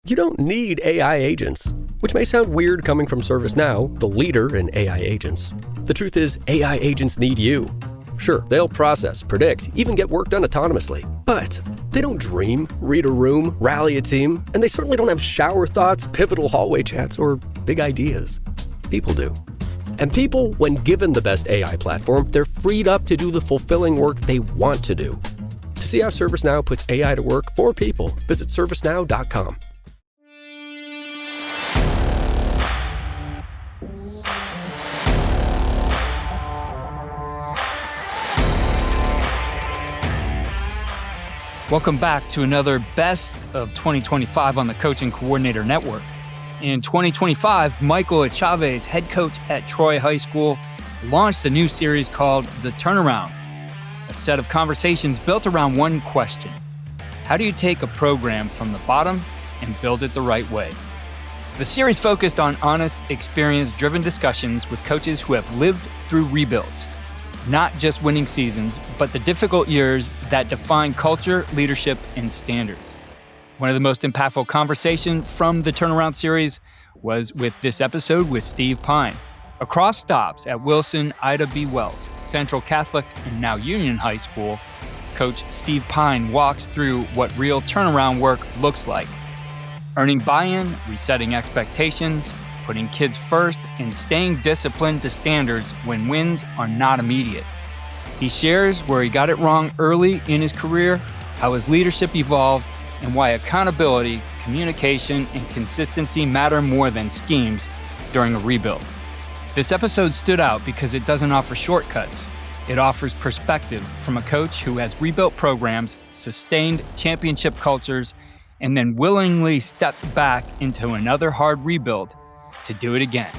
You don't need AI agents, which may sound weird coming from ServiceNow, the leader in AI agents. The truth is, AI agents need you. Sure, they'll process, predict, even get work done autonomously. But they don't dream, read a room, rally a team, and they certainly don't have shower thoughts, pivotal hallway chats, or big ideas. People do. And people, when given the best AI platform, they're freed up to do the fulfilling work they want to do. To see how ServiceNow puts AI to work for people, visit servicenow.com. Welcome back to another Best of 2025 on the Coaching Coordinator Network. In 2025, Michael Chavez, head coach at Troy High School, launched a new series called The Turnaround, a set of conversations built around one question. How do you take a program from the bottom and build it the right way? The series focused on honest, experience-driven discussions with coaches who have lived through rebuilds. Not just winning seasons, but the difficult years that define culture, leadership, and standards. One of the most impactful conversations from the Turnaround series was with this episode with Steve Pyne. Across stops at Wilson, Ida B. Wells, Central Catholic, and now Union High School, Coach Steve Pyne walks through what real turnaround work looks like. Earning buy-in, resetting expectations, putting kids first, and staying disciplined to standards when wins are not immediate. He shares where he got it wrong early in his career, how his leadership evolved, and why accountability, communication, and consistency matter more than schemes during a rebuild. This episode stood out because it doesn't offer shortcuts. It offers perspective from a coach who has rebuilt programs, sustained championship cultures, and then willingly stepped back into another hard rebuild to do it again.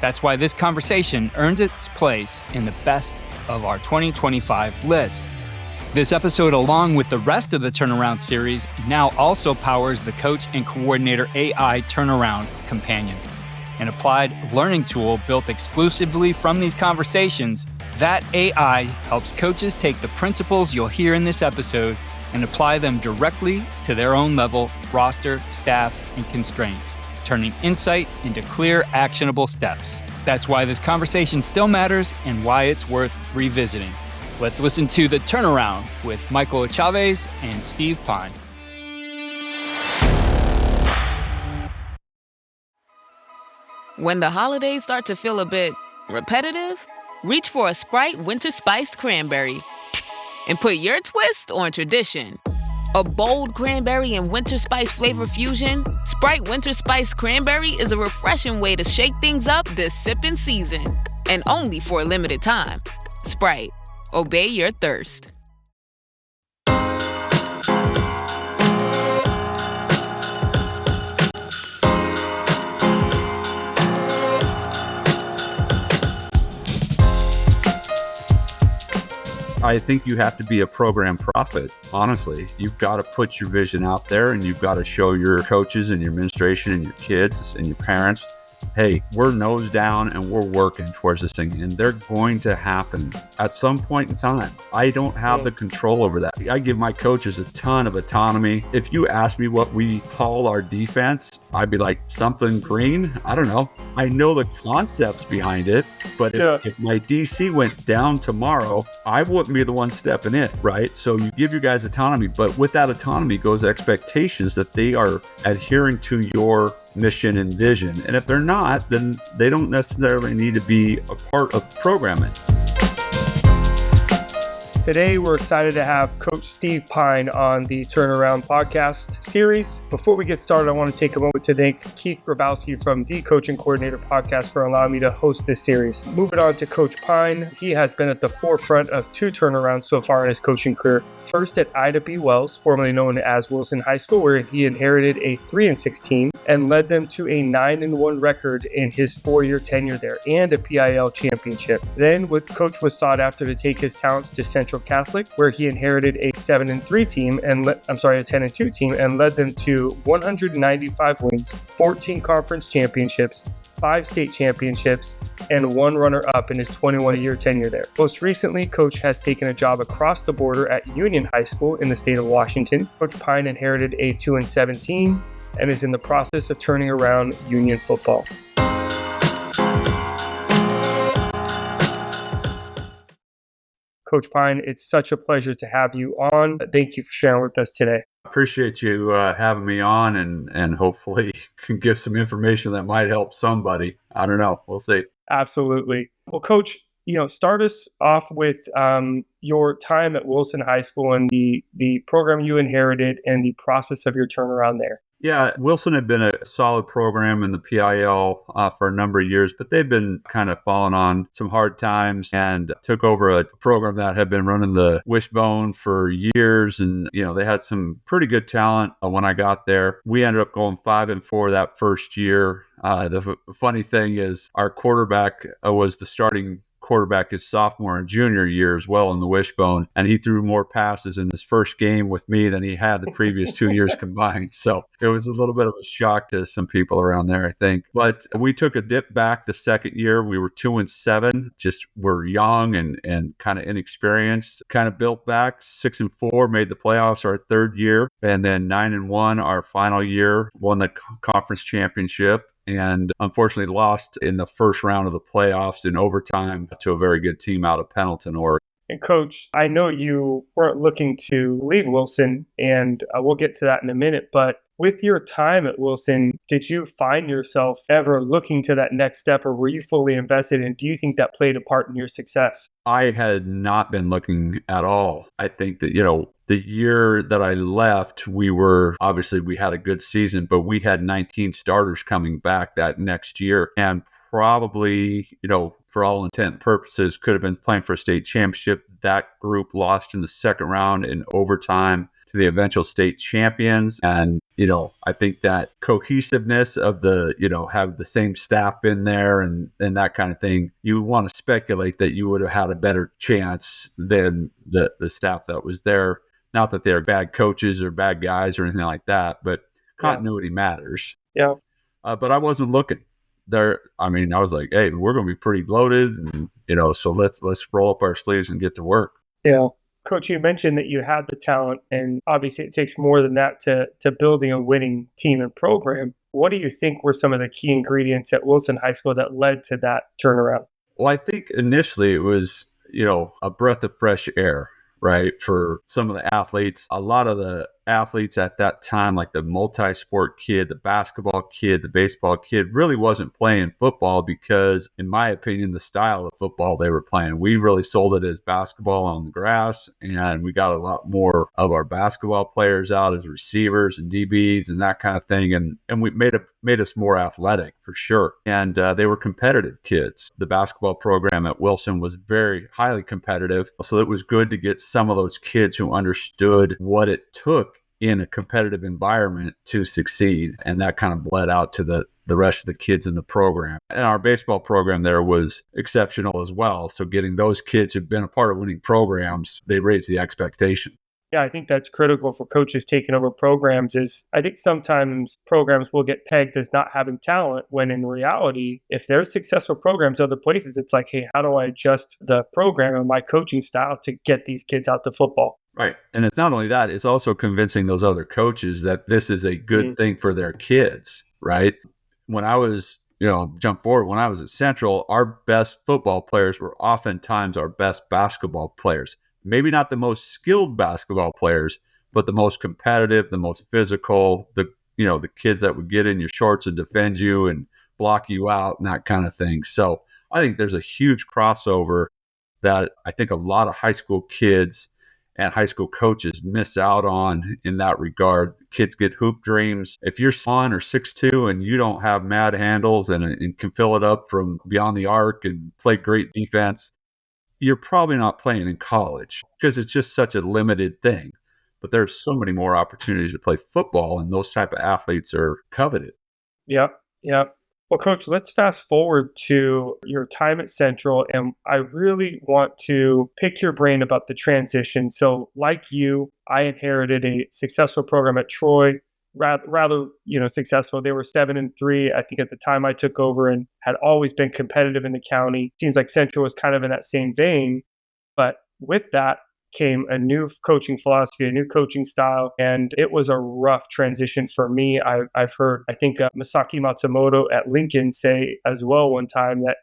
That's why this conversation earned its place in the best of our 2025 list. This episode, along with the rest of the Turnaround series, now also powers the Coach and Coordinator AI Turnaround Companion, an applied learning tool built exclusively from these conversations. That AI helps coaches take the principles you'll hear in this episode and apply them directly to their own level, roster, staff, and constraints, turning insight into clear, actionable steps. That's why this conversation still matters and why it's worth revisiting. Let's listen to The Turnaround with Michael Chavez and Steve Pyne. When the holidays start to feel a bit repetitive, reach for a Sprite Winter Spiced Cranberry and put your twist on tradition. A bold cranberry and winter spice flavor fusion, Sprite Winter Spiced Cranberry is a refreshing way to shake things up this sipping season. And only for a limited time. Sprite, obey your thirst. I think you have to be a program prophet, honestly. You've got to put your vision out there, and you've got to show your coaches and your administration and your kids and your parents, hey, we're nose down and we're working towards this thing, and they're going to happen at some point in time. I don't have the control over that. I give my coaches a ton of autonomy. If you ask me what we call our defense, I'd be like, something green? I don't know. I know the concepts behind it, but if my DC went down tomorrow, I wouldn't be the one stepping in, right? So you give your guys autonomy, but with that autonomy goes expectations that they are adhering to your mission and vision. And if they're not, then they don't necessarily need to be a part of programming. Today, we're excited to have Coach Steve Pyne on the Turnaround podcast series. Before we get started, I want to take a moment to thank Keith Grabowski from the Coaching Coordinator podcast for allowing me to host this series. Moving on to Coach Pyne, he has been at the forefront of two turnarounds so far in his coaching career. First at Ida B. Wells, formerly known as Wilson High School, where he inherited a 3-6 team and led them to a 9-1 record in his 4-year tenure there and a PIL championship. Then, Coach was sought after to take his talents to Central Catholic, where he inherited a 7-3 team and a 10-2 team and led them to 195 wins, 14 conference championships, 5 state championships, and 1 runner-up in his 21-year tenure there. Most recently, Coach has taken a job across the border at Union High School in the state of Washington. Coach Pyne inherited a 2-7 team, and is in the process of turning around Union football. Coach Pyne, it's such a pleasure to have you on. Thank you for sharing with us today. Appreciate you having me on, and hopefully can give some information that might help somebody. I don't know. We'll see. Absolutely. Well, Coach, start us off with your time at Wilson High School and the program you inherited and the process of your turnaround there. Yeah, Wilson had been a solid program in the PIL for a number of years, but they've been kind of falling on some hard times and took over a program that had been running the wishbone for years. And, they had some pretty good talent when I got there. We ended up going 5-4 that first year. The funny thing is our quarterback was the starting quarterback his sophomore and junior year as well in the wishbone, and he threw more passes in his first game with me than he had the previous 2 years combined. So it was a little bit of a shock to some people around there, I think. But we took a dip back the second year. We were 2-7, just were young and kind of inexperienced. Kind of built back 6-4, made the playoffs our third year, and then 9-1 our final year, won the conference championship. And unfortunately lost in the first round of the playoffs in overtime to a very good team out of Pendleton, Oregon. And Coach, I know you weren't looking to leave Wilson, and we'll get to that in a minute, but with your time at Wilson, did you find yourself ever looking to that next step, or were you fully invested, and do you think that played a part in your success? I had not been looking at all. I think that, the year that I left, we had a good season, but we had 19 starters coming back that next year, and probably, for all intent and purposes, could have been playing for a state championship. That group lost in the second round in overtime to the eventual state champions. And, I think that cohesiveness of have the same staff in there and that kind of thing, you want to speculate that you would have had a better chance than the staff that was there. Not that they're bad coaches or bad guys or anything like that, but continuity matters. Yeah. But I wasn't looking there. I mean, I was like, hey, we're going to be pretty loaded, and, so let's roll up our sleeves and get to work. Yeah. Coach, you mentioned that you had the talent, and obviously it takes more than that to building a winning team and program. What do you think were some of the key ingredients at Wilson High School that led to that turnaround? Well, I think initially it was, a breath of fresh air, right? For some of the athletes, a lot of the athletes at that time, like the multi-sport kid, the basketball kid, the baseball kid, really wasn't playing football because, in my opinion, the style of football they were playing, we really sold it as basketball on the grass, and we got a lot more of our basketball players out as receivers and DBs and that kind of thing, and we made us more athletic for sure. And they were competitive kids. The basketball program at Wilson was very highly competitive, so it was good to get some of those kids who understood what it took in a competitive environment to succeed. And that kind of bled out to the rest of the kids in the program. And our baseball program there was exceptional as well. So getting those kids who've been a part of winning programs, they raised the expectation. Yeah, I think that's critical for coaches taking over programs. Is I think sometimes programs will get pegged as not having talent, when in reality, if there's successful programs other places, it's like, hey, how do I adjust the program and my coaching style to get these kids out to football? Right. And it's not only that, it's also convincing those other coaches that this is a good thing for their kids, right? When I was, jump forward, when I was at Central, our best football players were oftentimes our best basketball players. Maybe not the most skilled basketball players, but the most competitive, the most physical, the kids that would get in your shorts and defend you and block you out and that kind of thing. So I think there's a huge crossover that I think a lot of high school kids and high school coaches miss out on in that regard. Kids get hoop dreams. If you're 1 or 6'2" and you don't have mad handles and can fill it up from beyond the arc and play great defense, you're probably not playing in college because it's just such a limited thing. But there's so many more opportunities to play football, and those type of athletes are coveted. Yep. Well, Coach, let's fast forward to your time at Central, and I really want to pick your brain about the transition. So like you, I inherited a successful program at Troy, rather successful. They were 7-3, I think, at the time I took over, and had always been competitive in the county. Seems like Central was kind of in that same vein. But with that, came a new coaching philosophy, a new coaching style, and it was a rough transition for me. I've heard, I think Masaki Matsumoto at Lincoln say as well one time that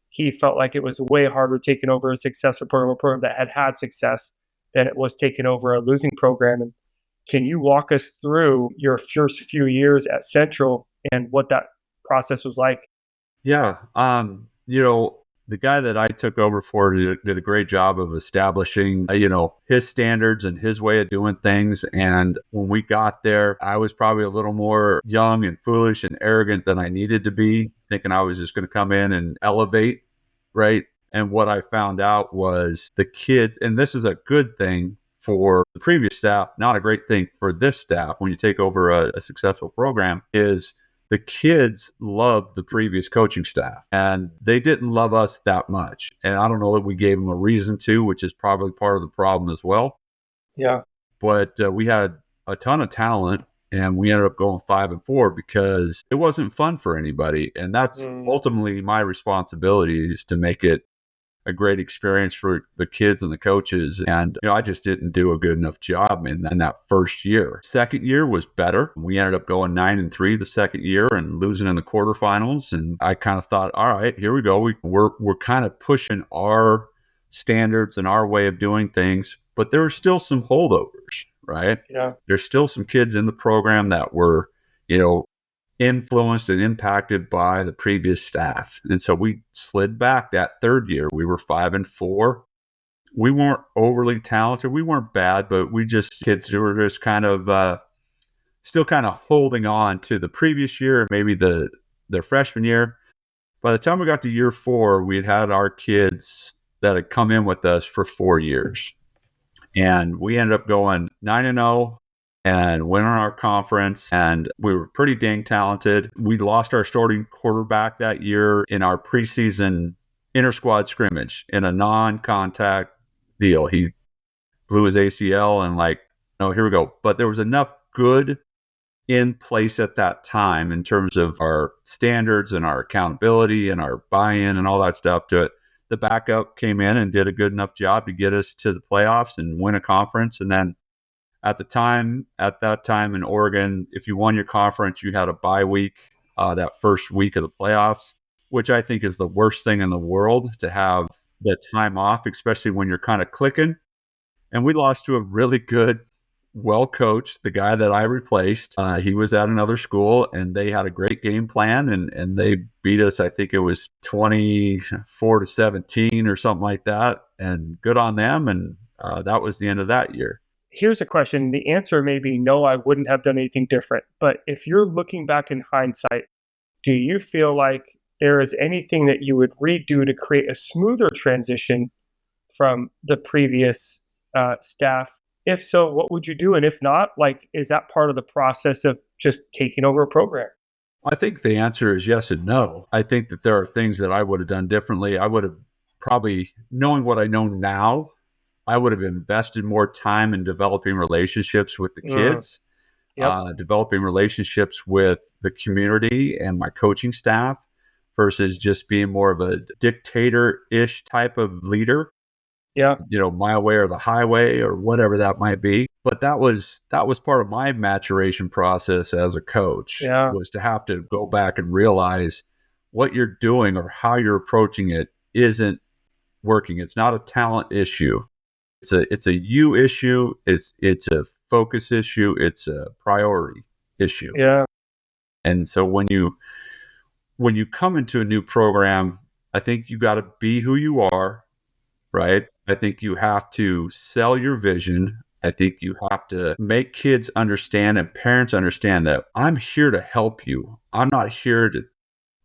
he felt like it was way harder taking over a successful program, a program that had success, than it was taking over a losing program. And can you walk us through your first few years at Central and what that process was like? Yeah. The guy that I took over for did a great job of establishing, his standards and his way of doing things. And when we got there, I was probably a little more young and foolish and arrogant than I needed to be, thinking I was just going to come in and elevate, right? And what I found out was the kids, and this is a good thing for the previous staff, not a great thing for this staff when you take over a successful program, is the kids loved the previous coaching staff and they didn't love us that much. And I don't know that we gave them a reason to, which is probably part of the problem as well. Yeah. But we had a ton of talent and we ended up going 5-4 because it wasn't fun for anybody. And that's ultimately my responsibility, is to make it a great experience for the kids and the coaches. And, I just didn't do a good enough job in that first year. Second year was better. We ended up going 9-3 the second year and losing in the quarterfinals. And I kind of thought, all right, here we go. We're kind of pushing our standards and our way of doing things, but there were still some holdovers, right? Yeah. There's still some kids in the program that were, influenced and impacted by the previous staff. And so we slid back that third year. We were 5-4. We weren't overly talented. We weren't bad, but kids who were just kind of still kind of holding on to the previous year, maybe their freshman year. By the time we got to year 4, we had our kids that had come in with us for 4 years. And we ended up going 9-0. And went on our conference, and we were pretty dang talented. We lost our starting quarterback that year in our preseason inter-squad scrimmage in a non-contact deal. He blew his ACL and here we go. But there was enough good in place at that time in terms of our standards and our accountability and our buy-in and all that stuff to it. The backup came in and did a good enough job to get us to the playoffs and win a conference. And then at that time in Oregon, if you won your conference, you had a bye week that first week of the playoffs, which I think is the worst thing in the world, to have the time off, especially when you're kind of clicking. And we lost to a really good, well-coached, the guy that I replaced. He was at another school, and they had a great game plan, and they beat us. I think it was 24-17 or something like that. And good on them. And that was the end of that year. Here's a question. The answer may be no, I wouldn't have done anything different. But if you're looking back in hindsight, do you feel like there is anything that you would redo to create a smoother transition from the previous staff? If so, what would you do? And if not, is that part of the process of just taking over a program? I think the answer is yes and no. I think that there are things that I would have done differently. I would have probably, knowing what I know now, I would have invested more time in developing relationships with the kids, developing relationships with the community and my coaching staff, versus just being more of a dictator-ish type of leader. Yeah. My way or the highway or whatever that might be. But that was part of my maturation process as a coach, was to have to go back and realize what you're doing or how you're approaching it isn't working. It's not a talent issue. It's a you issue. It's a focus issue. It's a priority issue. Yeah. And so when you come into a new program, I think you got to be who you are, right? I think you have to sell your vision. I think you have to make kids understand and parents understand that I'm here to help you. I'm not here to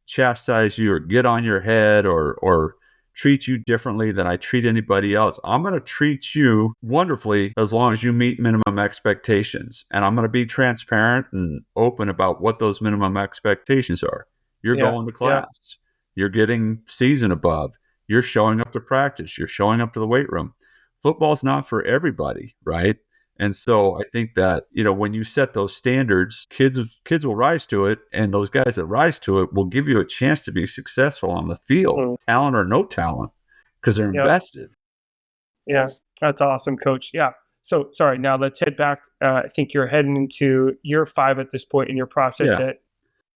chastise you or get on your head or treat you differently than I treat anybody else. I'm going to treat you wonderfully as long as you meet minimum expectations. And I'm going to be transparent and open about what those minimum expectations are. You're going to class. You're getting C's and above. You're showing up to practice. You're showing up to the weight room. Football's not for everybody, right? And so I think that, when you set those standards, kids will rise to it. And those guys that rise to it will give you a chance to be successful on the field, talent or no talent, because they're invested. Yeah. That's awesome, Coach. Yeah. So, sorry, now let's head back. I think you're heading into year 5 at this point in your process Yeah. at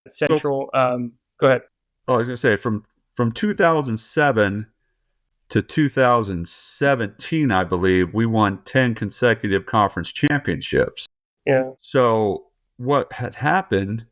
Central. Go ahead. Oh, I was going to say from 2007 to 2017, I believe, we won 10 consecutive conference championships. Yeah. So what had happened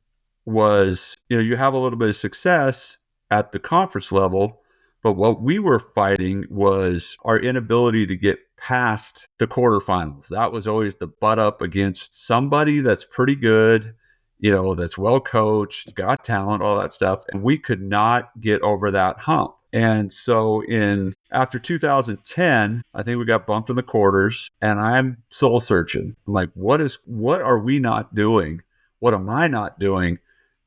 was, you have a little bit of success at the conference level, but what we were fighting was our inability to get past the quarterfinals. That was always the butt up against somebody that's pretty good, that's well coached, got talent, all that stuff. And we could not get over that hump. And so after 2010, I think we got bumped in the quarters, and I'm soul searching. I'm like, what are we not doing? What am I not doing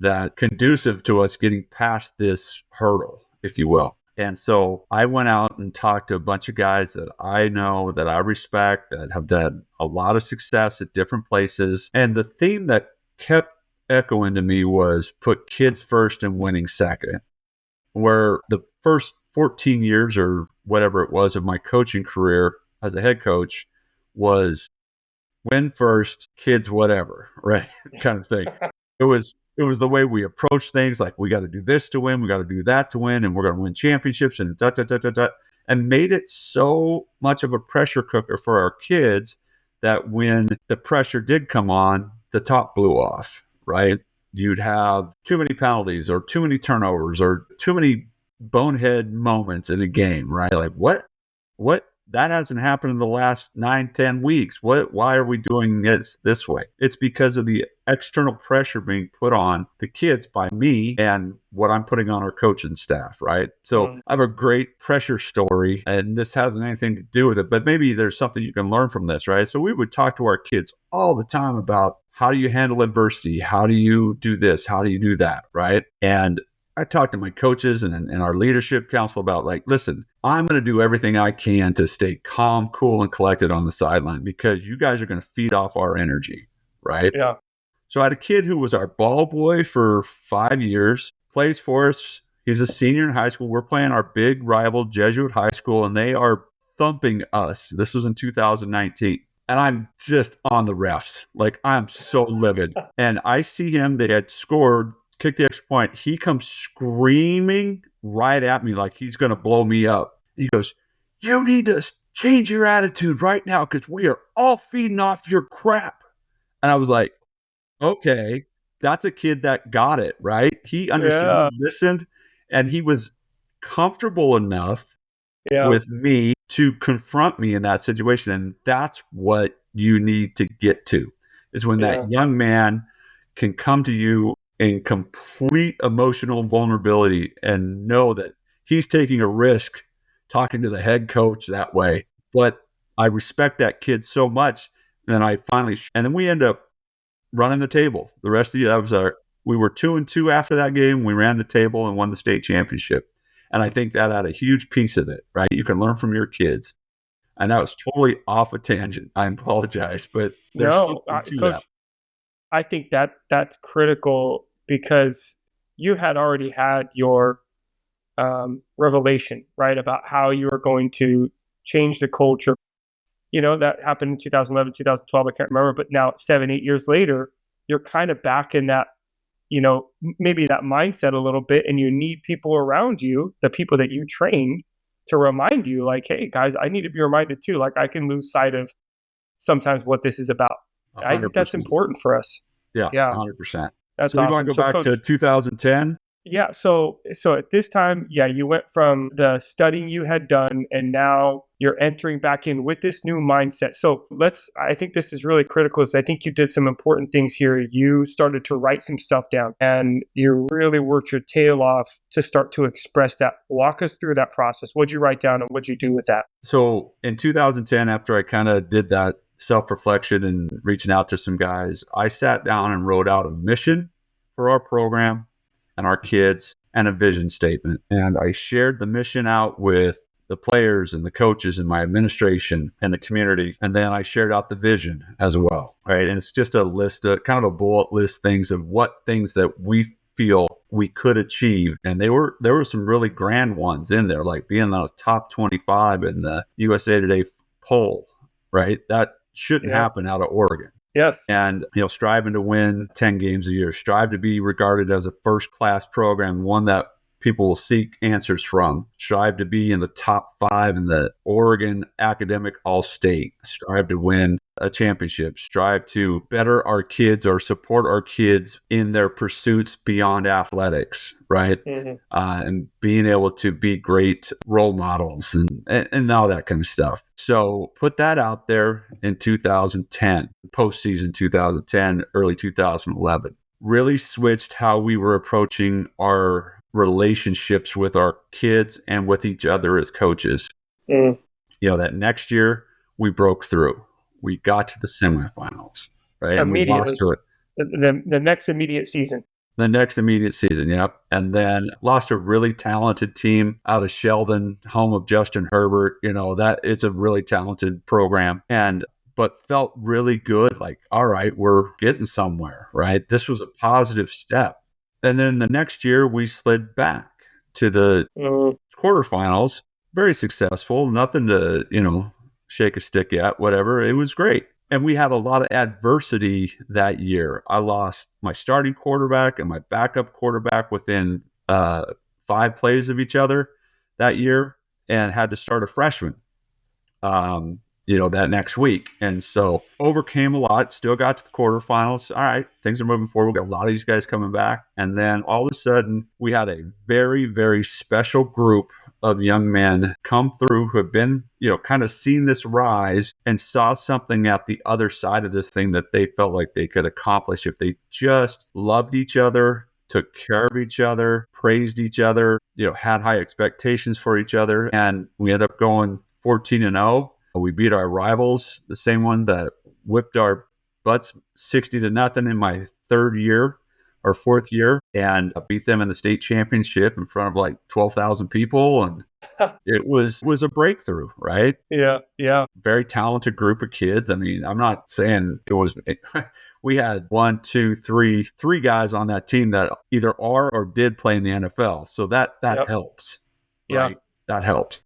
that conducive to us getting past this hurdle, if you will? And so I went out and talked to a bunch of guys that I know, that I respect, that have done a lot of success at different places. And the theme that kept echoing to me was put kids first and winning second. Where the first 14 years or whatever it was of my coaching career as a head coach was win first, kids whatever, right? Kind of thing. It was the way we approached things, like we got to do this to win, we got to do that to win, and we're going to win championships and and made it so much of a pressure cooker for our kids that when the pressure did come on, the top blew off, right? You'd have too many penalties or too many turnovers or too many bonehead moments in a game, right? Like what that hasn't happened in the last 9-10 weeks. Why are we doing it this way? It's because of the external pressure being put on the kids by me and what I'm putting on our coaching staff, right? So I have a great pressure story, and this hasn't anything to do with it, but maybe there's something you can learn from this, right? So we would talk to our kids all the time about how do you handle adversity? How do you do this? How do you do that, right? And I talked to my coaches and our leadership council about, like, listen, I'm going to do everything I can to stay calm, cool, and collected on the sideline because you guys are going to feed off our energy, right? Yeah. So I had a kid who was our ball boy for 5 years, plays for us. He's a senior in high school. We're playing our big rival, Jesuit High School, and they are thumping us. This was in 2019. And I'm just on the refs. Like, I'm so livid. And I see him. They had scored, kicked the extra point. He comes screaming right at me like he's going to blow me up. He goes, "You need to change your attitude right now because we are all feeding off your crap." And I was like, okay, that's a kid that got it, right? He understood, Yeah. he listened, and he was comfortable enough Yeah. with me to confront me in that situation. And that's what you need to get to, is when that young man can come to you in complete emotional vulnerability and know that he's taking a risk talking to the head coach that way. But I respect that kid so much. And then we end up running the table. The rest of the we were 2-2 after that game. We ran the table and won the state championship. And I think that had a huge piece of it, right? You can learn from your kids. And that was totally off a tangent. I apologize, but there's something to Coach, that. I think that's critical because you had already had your revelation, right, about how you are going to change the culture. That happened in 2011, 2012. I can't remember, but now 7-8 years later, you're kind of back in that, maybe that mindset a little bit, and you need people around you, the people that you train, to remind you, like, hey guys, I need to be reminded too. Like, I can lose sight of sometimes what this is about. 100%. I think that's important for us. Yeah. 100%. That's so awesome. You want to go back Coach, to 2010? Yeah. So at this time, you went from the studying you had done, and now you're entering back in with this new mindset. So I think this is really critical, is I think you did some important things here. You started to write some stuff down, and you really worked your tail off to start to express that. Walk us through that process. What'd you write down and what'd you do with that? So in 2010, after I kind of did that self-reflection and reaching out to some guys, I sat down and wrote out a mission for our program and our kids and a vision statement. And I shared the mission out with the players and the coaches and my administration and the community. And then I shared out the vision as well, right? And it's just a list, kind of a bullet list things of what things that we feel we could achieve. And there were some really grand ones in there, like being on the top 25 in the USA Today pull, right? That shouldn't happen out of Oregon. Yes. And, striving to win 10 games a year, strive to be regarded as a first-class program, one that people will seek answers from, strive to be in the top 5 in the Oregon Academic All-State, strive to win a championship, strive to better our kids or support our kids in their pursuits beyond athletics, right? And being able to be great role models and all that kind of stuff. So put that out there in 2010, postseason 2010, early 2011. Really switched how we were approaching our relationships with our kids and with each other as coaches. That next year we broke through. We got to the semifinals, right? And we lost to it. The next immediate season. The next immediate season, yep. And then lost a really talented team out of Sheldon, home of Justin Herbert. That it's a really talented program. But felt really good. Like, all right, we're getting somewhere, right? This was a positive step. And then the next year, we slid back to the quarterfinals. Very successful. Nothing to, shake a stick at, whatever. It was great. And we had a lot of adversity that year. I lost my starting quarterback and my backup quarterback within 5 plays of each other that year and had to start a freshman. That next week. And so overcame a lot, still got to the quarterfinals. All right, things are moving forward. We've got a lot of these guys coming back. And then all of a sudden, we had a very, very special group of young men come through who have been, kind of seen this rise and saw something at the other side of this thing that they felt like they could accomplish if they just loved each other, took care of each other, praised each other, had high expectations for each other. And we ended up going 14-0. We beat our rivals, the same one that whipped our butts 60-0 in my 3rd year or 4th year, and beat them in the state championship in front of like 12,000 people. And it was a breakthrough, right? Yeah. Very talented group of kids. I mean, I'm not saying it was. We had 3 guys on that team that either are or did play in the NFL, so that helps. Right? Yeah, that helps.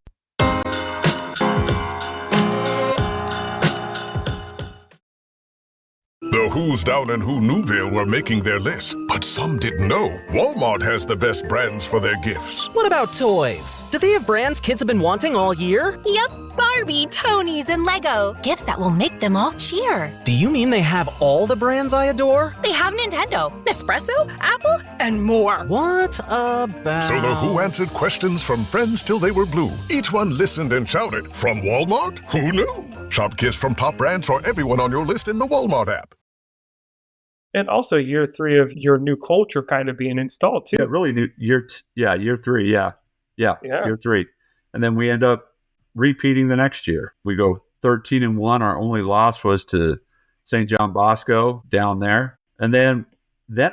The Who's Down in Who Newville were making their list, but some didn't know Walmart has the best brands for their gifts. What about toys? Do they have brands kids have been wanting all year? Yep, Barbie, Tony's, and Lego. Gifts that will make them all cheer. Do you mean they have all the brands I adore? They have Nintendo, Nespresso, Apple, and more. What about... So the Who answered questions from friends till they were blue. Each one listened and shouted, from Walmart? Who knew? Shop gifts from top brands for everyone on your list in the Walmart app. And also year 3 of your new culture kind of being installed too. Yeah, really new year 3. Yeah. Year 3. And then we end up repeating the next year. We go 13-1. Our only loss was to St. John Bosco down there. And then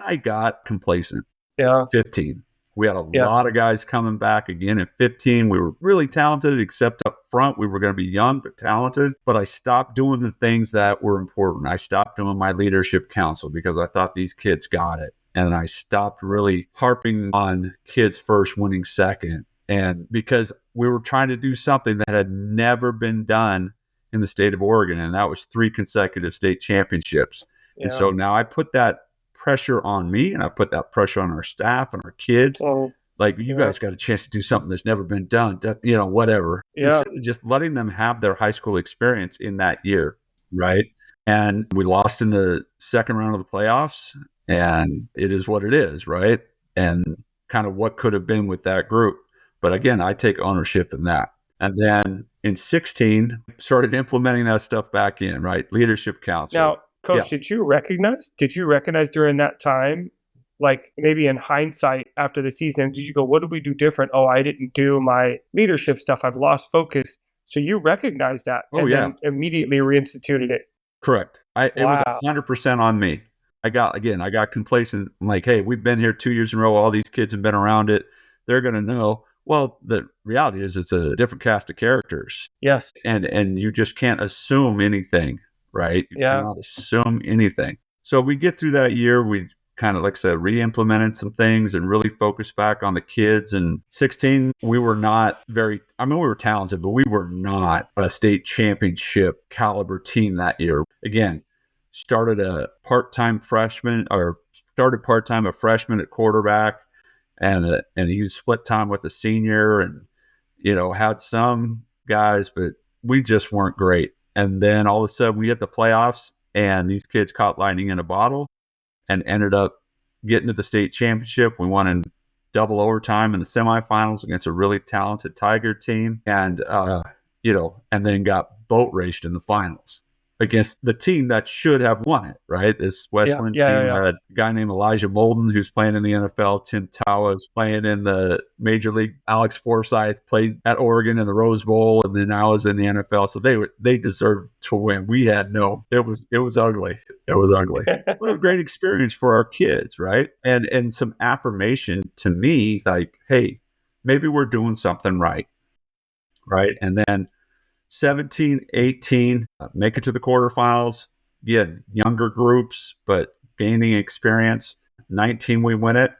I got complacent. Yeah. 15. We had a lot of guys coming back again at 15. We were really talented, except up front. We were going to be young but talented. But I stopped doing the things that were important. I stopped doing my leadership council because I thought these kids got it. And I stopped really harping on kids first, winning second. And because we were trying to do something that had never been done in the state of Oregon, and that was 3 consecutive state championships. Yeah. And so now I put that pressure on me, and I put that pressure on our staff and our kids. You guys got a chance to do something that's never been done, whatever. Yeah. Instead of just letting them have their high school experience in that year, right? And we lost in the second round of the playoffs, and it is what it is, right? And kind of what could have been with that group. But again, I take ownership in that. And then in 16, started implementing that stuff back in, right? Leadership council. Now, Coach, did you recognize during that time, like maybe in hindsight after the season, did you go, what did we do different? Oh, I didn't do my leadership stuff. I've lost focus. So you recognized that then immediately reinstituted it. Correct. It was 100% on me. I got complacent. I'm like, hey, we've been here 2 years in a row. All these kids have been around it. They're going to know. Well, the reality is it's a different cast of characters. Yes. And you just can't assume anything, right? You cannot assume anything. So we get through that year. We kind of, like I said, re-implemented some things and really focused back on the kids. And 16, we were not we were talented, but we were not a state championship caliber team that year. Again, started a freshman at quarterback, and he was split time with a senior, and had some guys, but we just weren't great. And then all of a sudden we hit the playoffs, and these kids caught lightning in a bottle and ended up getting to the state championship. We won in double overtime in the semifinals against a really talented Tiger team, and and then got boat raced in the finals against the team that should have won it, right? This Westland team had a guy named Elijah Molden, who's playing in the NFL. Tim Tawa's playing in the Major League. Alex Forsyth played at Oregon in the Rose Bowl, and then now is in the NFL. So they deserved to win. We had it was ugly. It was ugly. What a great experience for our kids, right? And some affirmation to me, like, hey, maybe we're doing something right? And then 17, 18, make it to the quarterfinals. Again, younger groups, but gaining experience. 19, we win it.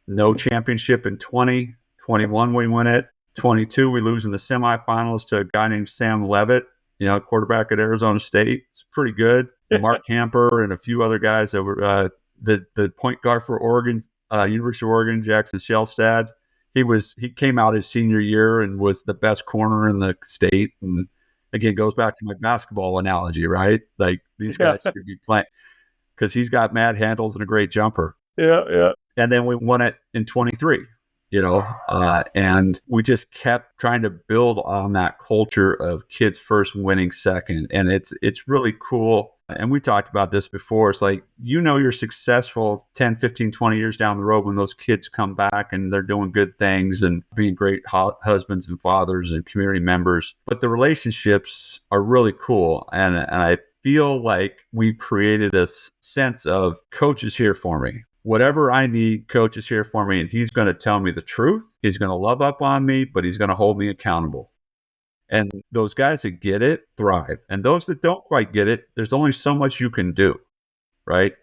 No championship in 20. 21, we win it. 22, we lose in the semifinals to a guy named Sam Levitt, quarterback at Arizona State. It's pretty good. Mark Hamper and a few other guys that were the point guard for Oregon, University of Oregon, Jackson Shellstad. He came out his senior year and was the best corner in the state. And again, goes back to my basketball analogy, right? Like, these guys should be playing because he's got mad handles and a great jumper. Yeah. And then we won it in 23, and we just kept trying to build on that culture of kids first, winning second. And it's really cool. And we talked about this before. It's like, you're successful 10, 15, 20 years down the road when those kids come back and they're doing good things and being great husbands and fathers and community members. But the relationships are really cool. And I feel like we created a sense of coach is here for me. Whatever I need, coach is here for me. And he's going to tell me the truth. He's going to love up on me, but he's going to hold me accountable. And those guys that get it thrive. And those that don't quite get it, there's only so much you can do, right?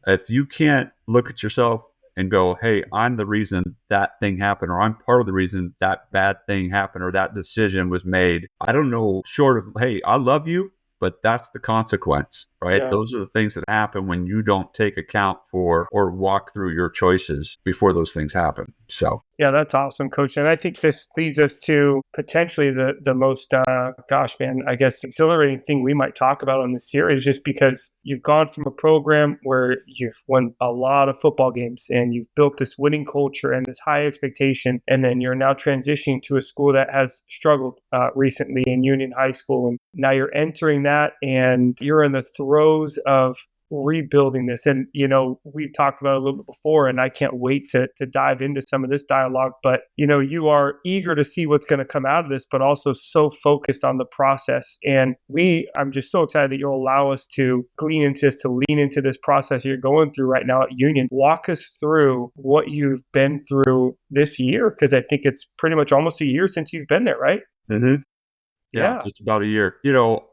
If you can't look at yourself and go, hey, I'm the reason that thing happened, or I'm part of the reason that bad thing happened, or that decision was made. I don't know, short of, hey, I love you, but that's the consequence, right? Yeah. Those are the things that happen when you don't take account for or walk through your choices before those things happen. So, yeah, that's awesome, Coach. And I think this leads us to potentially the most, I guess, exhilarating thing we might talk about on this series, just because you've gone from a program where you've won a lot of football games and you've built this winning culture and this high expectation, and then you're now transitioning to a school that has struggled recently in Union High School. And now you're entering that and you're in the throes of rebuilding this. And, we've talked about it a little bit before, and I can't wait to dive into some of this dialogue. But, you are eager to see what's going to come out of this, but also so focused on the process. And I'm just so excited that you'll allow us to glean into this, to lean into this process you're going through right now at Union. Walk us through what you've been through this year, because I think it's pretty much almost a year since you've been there, right? Mm-hmm. Yeah, just about a year.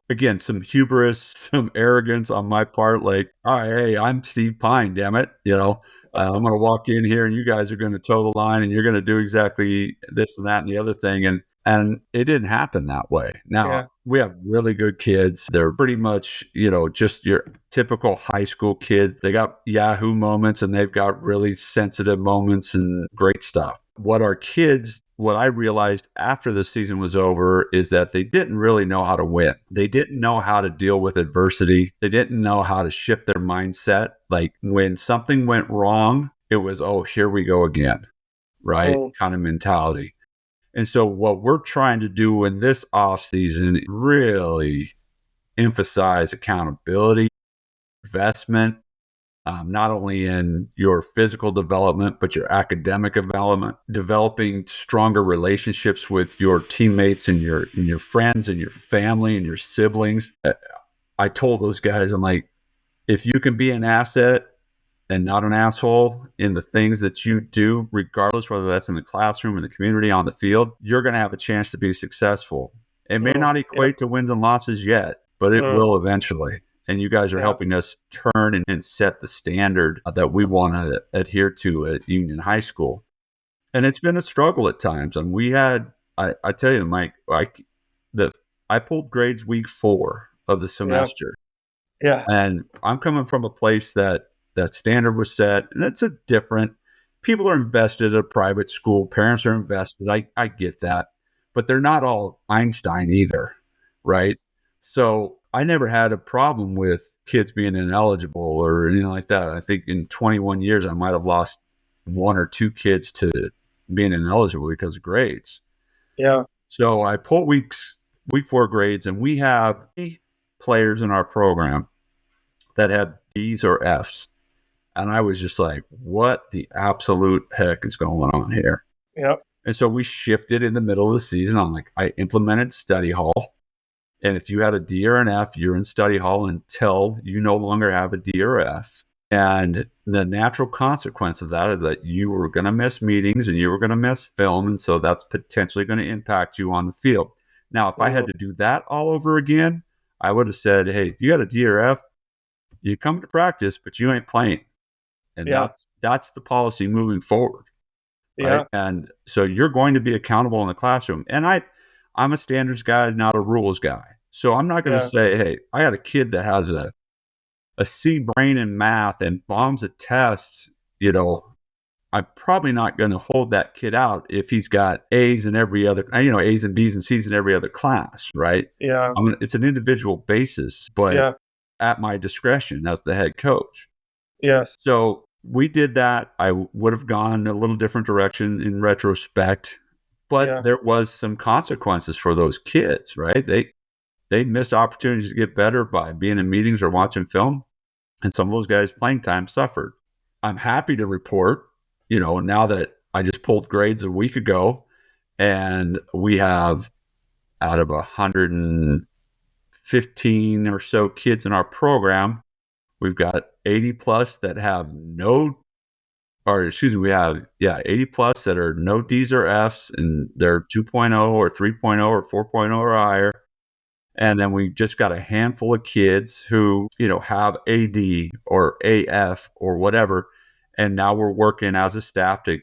Again, some hubris, some arrogance on my part. Like, all right, hey, I'm Steve Pyne, damn it. I'm going to walk in here and you guys are going to toe the line and you're going to do exactly this and that and the other thing. And it didn't happen that way. Now, we have really good kids. They're pretty much, just your typical high school kids. They got Yahoo moments and they've got really sensitive moments and great stuff. What I realized after the season was over is that they didn't really know how to win. They didn't know how to deal with adversity. They didn't know how to shift their mindset. Like, when something went wrong, it was, oh, here we go again, right? Kind of mentality. And so what we're trying to do in this off season is really emphasize accountability, investment, not only in your physical development, but your academic development, developing stronger relationships with your teammates and your friends and your family and your siblings. I told those guys, I'm like, if you can be an asset and not an asshole in the things that you do, regardless whether that's in the classroom, in the community, on the field, you're going to have a chance to be successful. It may not equate to wins and losses yet, but it will eventually. And you guys are helping us turn and set the standard that we want to adhere to at Union High School. And it's been a struggle at times. And we had, I tell you, Mike, I pulled grades week 4 of the semester. Yeah. And I'm coming from a place that standard was set, and it's a different, people are invested at a private school, parents are invested. I get that, but they're not all Einstein either, right? So I never had a problem with kids being ineligible or anything like that. I think in 21 years, I might have lost 1 or 2 kids to being ineligible because of grades. Yeah. So I pulled week 4 grades, and we have 3 players in our program that had D's or F's. And I was just like, what the absolute heck is going on here? Yep. And so we shifted in the middle of the season. I implemented study hall. And if you had a D or an F, you're in study hall until you no longer have a D or F. And the natural consequence of that is that you were going to miss meetings and you were going to miss film. And so that's potentially going to impact you on the field. Now, if I had to do that all over again, I would have said, hey, if you got a D or F, you come to practice, but you ain't playing. And that's the policy moving forward. Right? Yeah. And so you're going to be accountable in the classroom. And I'm a standards guy, not a rules guy. So I'm not going to say, hey, I got a kid that has a C brain in math and bombs a test, I'm probably not going to hold that kid out if he's got A's in every other, A's and B's and C's in every other class, right? Yeah. It's an individual basis, but at my discretion as the head coach. Yes. So we did that. I would have gone a little different direction in retrospect, but there was some consequences for those kids, right? They missed opportunities to get better by being in meetings or watching film, and some of those guys' playing time suffered. I'm happy to report, now that I just pulled grades a week ago, and we have out of 115 or so kids in our program, we've got 80 plus that have we have 80 plus that are no D's or F's, and they're 2.0 or 3.0 or 4.0 or higher. And then we just got a handful of kids who, have AD or AF or whatever. And now we're working as a staff to,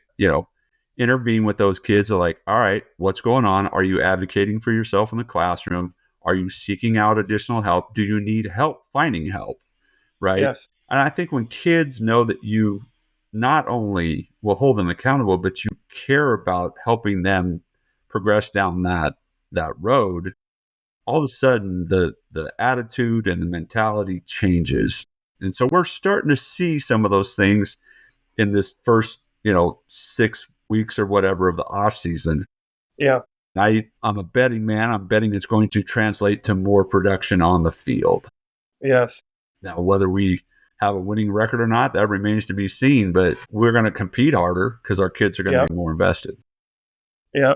intervene with those kids. Are like, all right, what's going on? Are you advocating for yourself in the classroom? Are you seeking out additional help? Do you need help finding help? Right. Yes. And I think when kids know that you not only will hold them accountable, but you care about helping them progress down that road, all of a sudden the attitude and the mentality changes. And so we're starting to see some of those things in this first, 6 weeks or whatever of the off season. Yeah. I'm a betting man. I'm betting it's going to translate to more production on the field. Yes. Now, whether we have a winning record or not, that remains to be seen, but we're going to compete harder because our kids are going to be more invested. Yeah.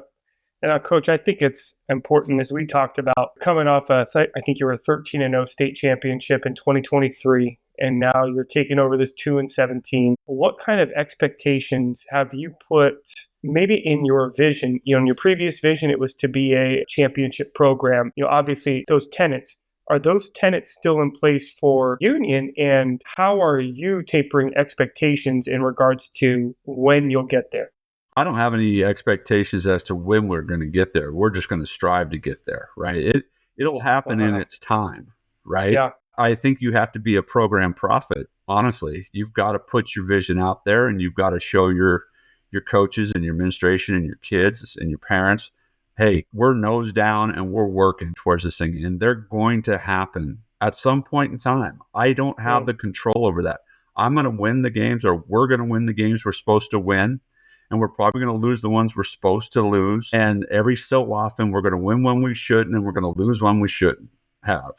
And Coach, I think it's important, as we talked about, coming off I think you were a 13-0 state championship in 2023, and now you're taking over this 2-17. What kind of expectations have you put maybe in your vision? In your previous vision, it was to be a championship program. Obviously those tenets. Are those tenets still in place for Union, and how are you tapering expectations in regards to when you'll get there? I don't have any expectations as to when we're going to get there. We're just going to strive to get there, right? It'll happen in its time, right? Yeah. I think you have to be a program prophet, honestly. You've got to put your vision out there, and you've got to show your coaches and your administration and your kids and your parents, hey, we're nose down and we're working towards this thing, and they're going to happen at some point in time. I don't have the control over that. I'm going to win the games, or we're going to win the games we're supposed to win, and we're probably going to lose the ones we're supposed to lose. And every so often, we're going to win one we shouldn't, and we're going to lose one we shouldn't have,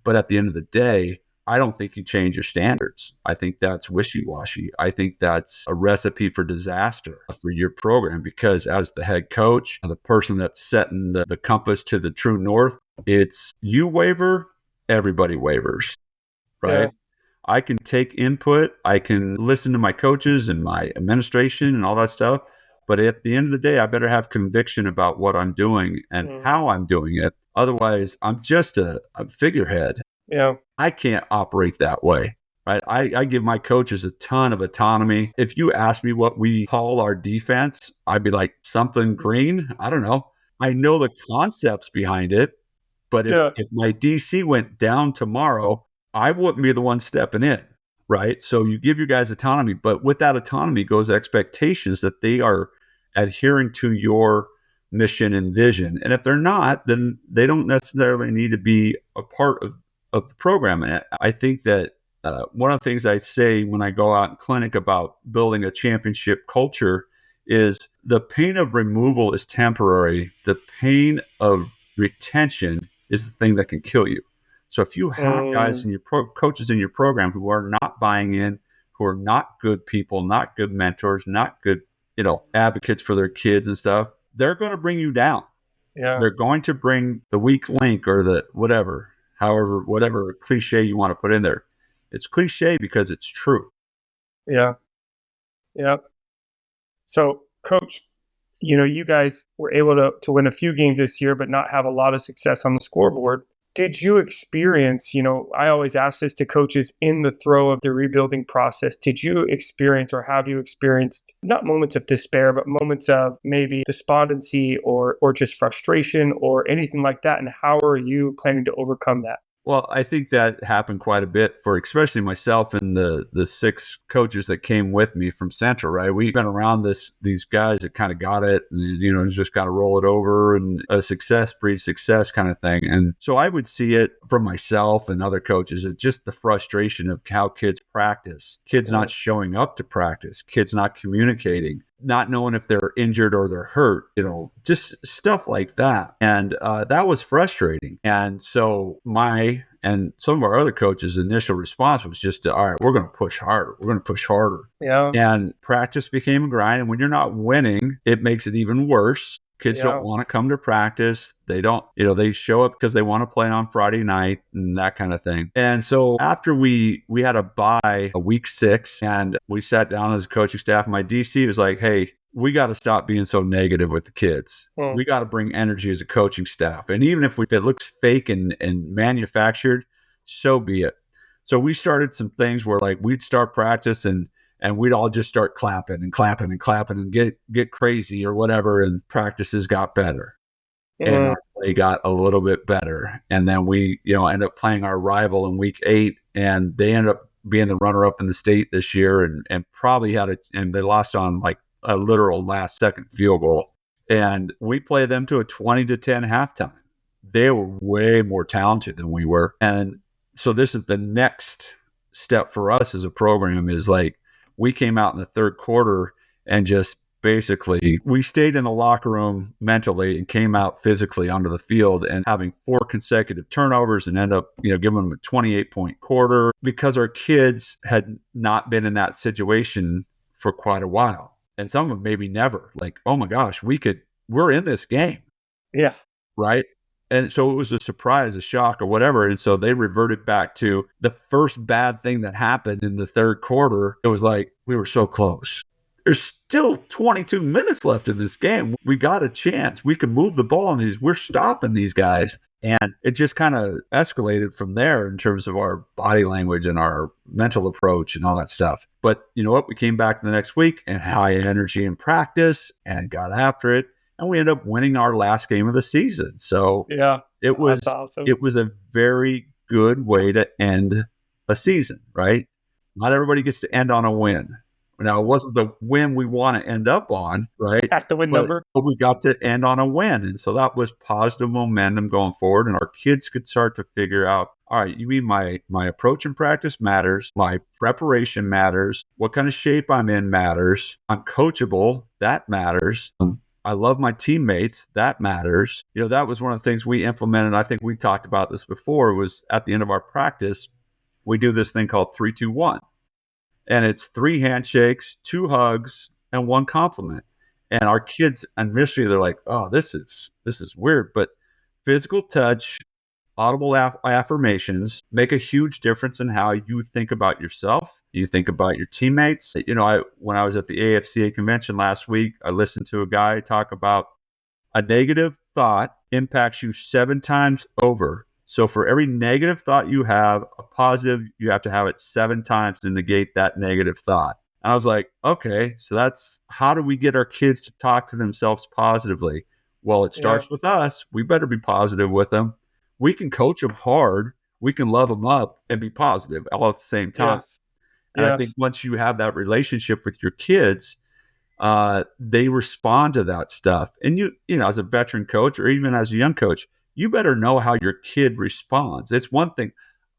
But at the end of the day, I don't think you change your standards. I think that's wishy-washy. I think that's a recipe for disaster for your program, because as the head coach, the person that's setting the compass to the true north, it's you waver, everybody wavers, right? Yeah. I can take input. I can listen to my coaches and my administration and all that stuff. But at the end of the day, I better have conviction about what I'm doing and how I'm doing it. Otherwise, I'm just a figurehead. Yeah. I can't operate that way. Right. I give my coaches a ton of autonomy. If you ask me what we call our defense, I'd be like, something green. I don't know. I know the concepts behind it, but Yeah. if my DC went down tomorrow, I wouldn't be the one stepping in. Right. So you give your guys autonomy, but with that autonomy goes expectations that they are adhering to your mission and vision. And if they're not, then they don't necessarily need to be a part of the program. And I think that one of the things I say when I go out in clinic about building a championship culture is the pain of removal is temporary. The pain of retention is the thing that can kill you. So if you have guys in your coaches in your program who are not buying in, who are not good people, not good mentors, not good, advocates for their kids and stuff, they're going to bring you down. Yeah. They're going to bring the weak link or the whatever cliche you want to put in there. It's cliche because it's true. Yeah. Yeah. So, Coach, you guys were able to win a few games this year, but not have a lot of success on the scoreboard. Did you experience, I always ask this to coaches in the throe of the rebuilding process, did you experience or have you experienced not moments of despair, but moments of maybe despondency or just frustration or anything like that? And how are you planning to overcome that? Well, I think that happened quite a bit for especially myself and the 6 coaches that came with me from Central, right? We've been around these guys that kind of got it, and just got to roll it over, and a success breeds success kind of thing. And so I would see it from myself and other coaches, it's just the frustration of how kids practice, kids not showing up to practice, kids not communicating, not knowing if they're injured or they're hurt, just stuff like that. And that was frustrating. And so my and some of our other coaches' initial response was just, all right, we're going to push harder. We're going to push harder. Yeah. And practice became a grind. And when you're not winning, it makes it even worse. Kids don't want to come to practice. They don't, they show up because they want to play on Friday night and that kind of thing. And so after we had a bye a week 6, and we sat down as a coaching staff, my DC was like, hey, we got to stop being so negative with the kids. We got to bring energy as a coaching staff. And even if it looks fake and manufactured, so be it. So we started some things where we'd start practice and we'd all just start clapping and get crazy or whatever. And practices got better. And our play got a little bit better. And then we, ended up playing our rival in week 8, and they ended up being the runner up in the state this year and probably and they lost on a literal last second field goal. And we played them to a 20-10 halftime. They were way more talented than we were. And so this is the next step for us as a program is we came out in the third quarter and just basically we stayed in the locker room mentally and came out physically onto the field and having 4 consecutive turnovers and end up, giving them a 28-point quarter because our kids had not been in that situation for quite a while. And some of them maybe never oh my gosh, we're in this game. Yeah. Right. And so it was a surprise, a shock or whatever. And so they reverted back to the first bad thing that happened in the third quarter. It was we were so close. There's still 22 minutes left in this game. We got a chance. We can move the ball on these. We're stopping these guys. And it just kind of escalated from there in terms of our body language and our mental approach and all that stuff. But you know what? We came back the next week and high energy in practice and got after it. And we ended up winning our last game of the season. So it was awesome. It was a very good way to end a season, right? Not everybody gets to end on a win. Now, it wasn't the win we want to end up on, right? At the win number. But we got to end on a win. And so that was positive momentum going forward. And our kids could start to figure out, all right, you mean my approach in practice matters. My preparation matters. What kind of shape I'm in matters. I'm coachable. That matters. I love my teammates. That matters. That was one of the things we implemented. I think we talked about this before, was at the end of our practice, we do this thing called 3-2-1. And it's 3 handshakes, 2 hugs, and 1 compliment. And our kids initially, they're like, oh, this is weird. But physical touch, audible affirmations make a huge difference in how you think about yourself. You think about your teammates. When I was at the AFCA convention last week, I listened to a guy talk about a negative thought impacts you 7 times over So for every negative thought you have, a positive, you have to have it 7 times to negate that negative thought. And I was like, okay, so that's how do we get our kids to talk to themselves positively? Well, it starts with us. We better be positive with them. We can coach them hard. We can love them up and be positive all at the same time. Yes. And I think once you have that relationship with your kids, they respond to that stuff. And you know, as a veteran coach or even as a young coach, you better know how your kid responds. It's one thing.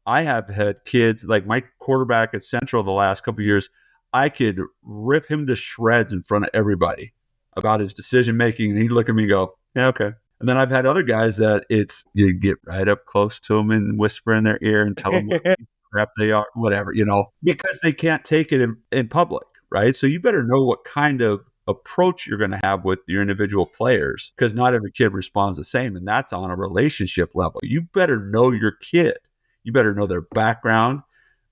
I have had kids like my quarterback at Central the last couple of years. I could rip him to shreds in front of everybody about his decision making, and he'd look at me and go, "Yeah, okay." And then I've had other guys that you get right up close to them and whisper in their ear and tell them what crap they are, whatever, you know, because they can't take it in public, right? So you better know what kind of approach you're going to have with your individual players, because not every kid responds the same, and that's on a relationship level. You better know your kid. You better know their background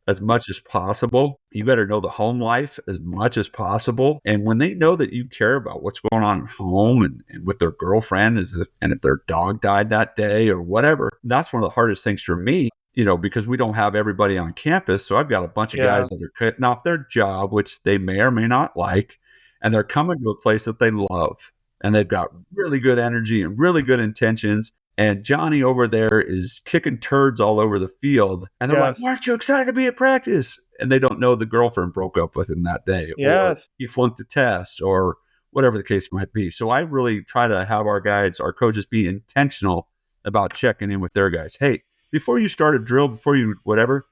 as much as possible. You better know the home life as much as possible. And when they know that you care about what's going on at home and with their girlfriend, and if their dog died that day or whatever, that's one of the hardest things for me, you know, because we don't have everybody on campus. So I've got a bunch of guys that are cutting off their job, which they may or may not like, and they're coming to a place that they love. And they've got really good energy and really good intentions. And Johnny over there is kicking turds all over the field. And they're like, "Aren't you excited to be at practice?" And they don't know the girlfriend broke up with him that day. Or he flunked a test or whatever the case might be. So I really try to have our coaches be intentional about checking in with their guys. Hey, before you start a drill, before you whatever,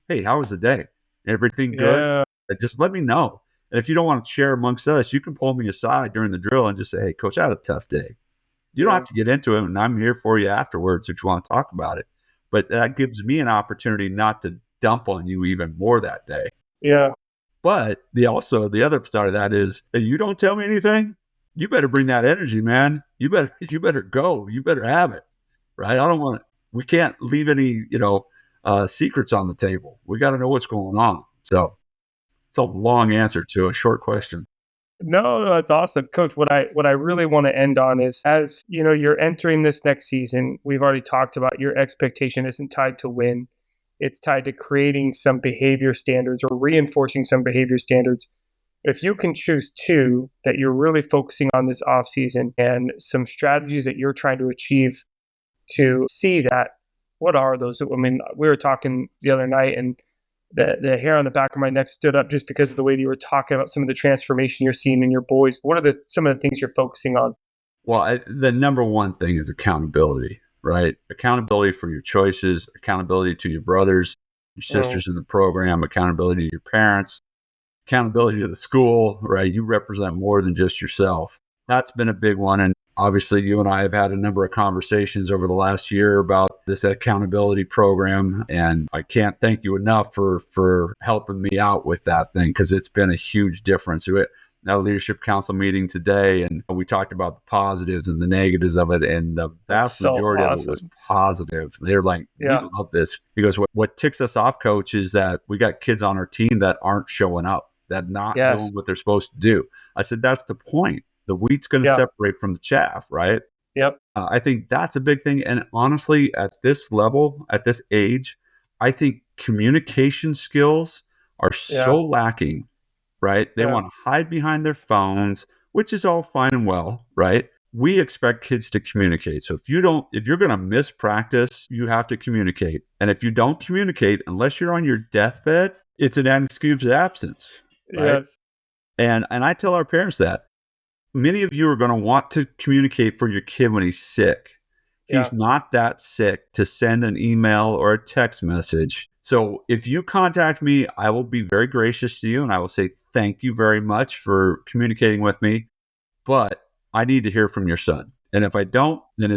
hey, how was the day? Everything good? Just let me know. And if you don't want to share amongst us, you can pull me aside during the drill and just say, "Hey, coach, I had a tough day." You don't have to get into it, and I'm here for you afterwards if you want to talk about it. But that gives me an opportunity not to dump on you even more that day. Yeah. But the other side of that is, hey, you don't tell me anything, you better bring that energy, man. You better go. You better have it, right? We can't leave any, secrets on the table. We got to know what's going on. So it's a long answer to a short question. No, that's awesome. Coach, what I really want to end on is, as you know, you're entering this next season, we've already talked about your expectation isn't tied to win. It's tied to creating some behavior standards or reinforcing some behavior standards. If you can choose 2 that you're really focusing on this offseason and some strategies that you're trying to achieve to see that, what are those? I mean, we were talking the other night and the hair on the back of my neck stood up just because of the way that you were talking about some of the transformation you're seeing in your boys. What are some of the things you're focusing on? Well, the number one thing is accountability, right? Accountability for your choices, accountability to your brothers, your sisters in the program, accountability to your parents, accountability to the school, right? You represent more than just yourself. That's been a big one. And obviously, you and I have had a number of conversations over the last year about this accountability program. And I can't thank you enough for helping me out with that thing, because it's been a huge difference. We had a leadership council meeting today, and we talked about the positives and the negatives of it. And the vast majority of it was positive. They're like, "We love this." He goes, what ticks us off, coach, is that we got kids on our team that aren't showing up, that not doing what they're supposed to do. I said, that's the point. The wheat's going to separate from the chaff, right? Yep. I think that's a big thing. And honestly, at this level, at this age, I think communication skills are so lacking, right? They want to hide behind their phones, which is all fine and well, right? We expect kids to communicate. So if you're going to miss practice, you have to communicate. And if you don't communicate, unless you're on your deathbed, it's an excused absence, right? Yes. And I tell our parents that. Many of you are going to want to communicate for your kid when he's sick. He's not that sick to send an email or a text message. So if you contact me, I will be very gracious to you, and I will say thank you very much for communicating with me. But I need to hear from your son. And if I don't, then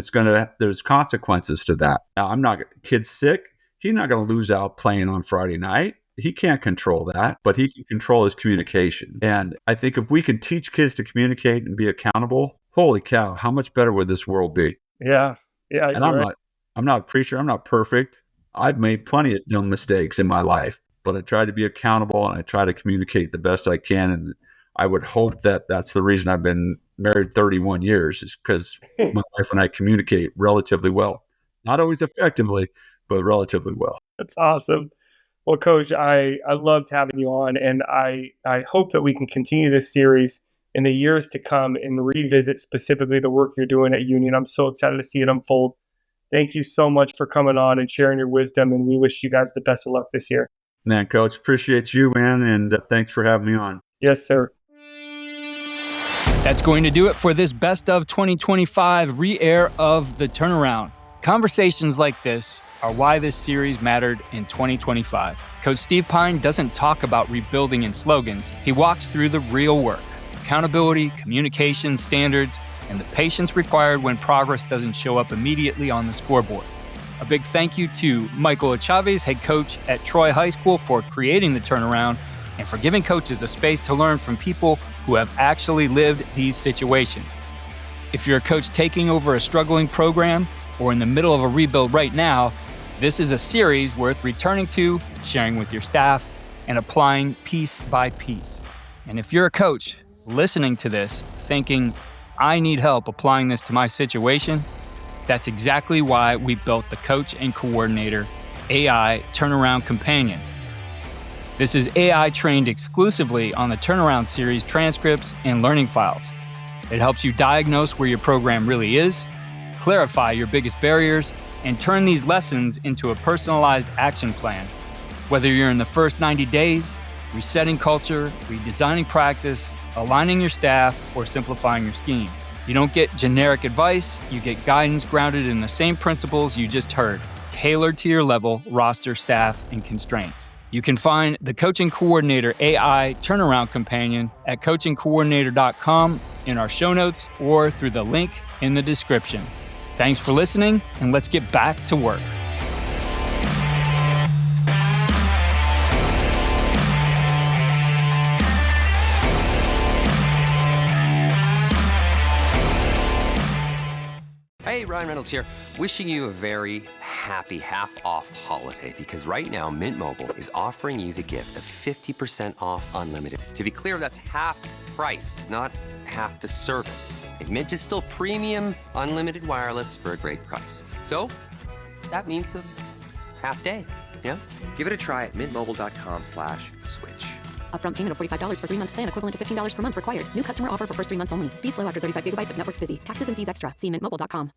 there's consequences to that. Now, kid's sick. He's not going to lose out playing on Friday night. He can't control that, but he can control his communication. And I think if we can teach kids to communicate and be accountable, holy cow, how much better would this world be? Yeah. Yeah. And I'm not a preacher. I'm not perfect. I've made plenty of dumb mistakes in my life, but I try to be accountable and I try to communicate the best I can. And I would hope that that's the reason I've been married 31 years, is because my wife and I communicate relatively well. Not always effectively, but relatively well. That's awesome. Well, Coach, I loved having you on, and I hope that we can continue this series in the years to come and revisit specifically the work you're doing at Union. I'm so excited to see it unfold. Thank you so much for coming on and sharing your wisdom, and we wish you guys the best of luck this year. Man, Coach, appreciate you, man, and thanks for having me on. Yes, sir. That's going to do it for this Best of 2025 re-air of The Turnaround. Conversations like this are why this series mattered in 2025. Coach Steve Pyne doesn't talk about rebuilding in slogans. He walks through the real work: accountability, communication, standards, and the patience required when progress doesn't show up immediately on the scoreboard. A big thank you to Michael Chavez, head coach at Troy High School, for creating The Turnaround and for giving coaches a space to learn from people who have actually lived these situations. If you're a coach taking over a struggling program or in the middle of a rebuild right now, this is a series worth returning to, sharing with your staff, and applying piece by piece. And if you're a coach listening to this thinking, I need help applying this to my situation, that's exactly why we built the Coach and Coordinator AI Turnaround Companion. This is AI trained exclusively on the Turnaround series transcripts and learning files. It helps you diagnose where your program really is, clarify your biggest barriers, and turn these lessons into a personalized action plan. Whether you're in the first 90 days, resetting culture, redesigning practice, aligning your staff, or simplifying your scheme. You don't get generic advice, you get guidance grounded in the same principles you just heard, tailored to your level, roster, staff, and constraints. You can find the Coaching Coordinator AI Turnaround Companion at coachingcoordinator.com in our show notes or through the link in the description. Thanks for listening, and let's get back to work. Hey, Ryan Reynolds here. Wishing you a very happy half-off holiday, because right now Mint Mobile is offering you the gift of 50% off unlimited. To be clear, that's half price, not half the service. And Mint is still premium unlimited wireless for a great price. So that means a half day, yeah? Give it a try at mintmobile.com/switch. Upfront payment of $45 for 3-month plan, equivalent to $15 per month required. New customer offer for first 3 months only. Speeds slow after 35 gigabytes if network's busy. Taxes and fees extra. See mintmobile.com.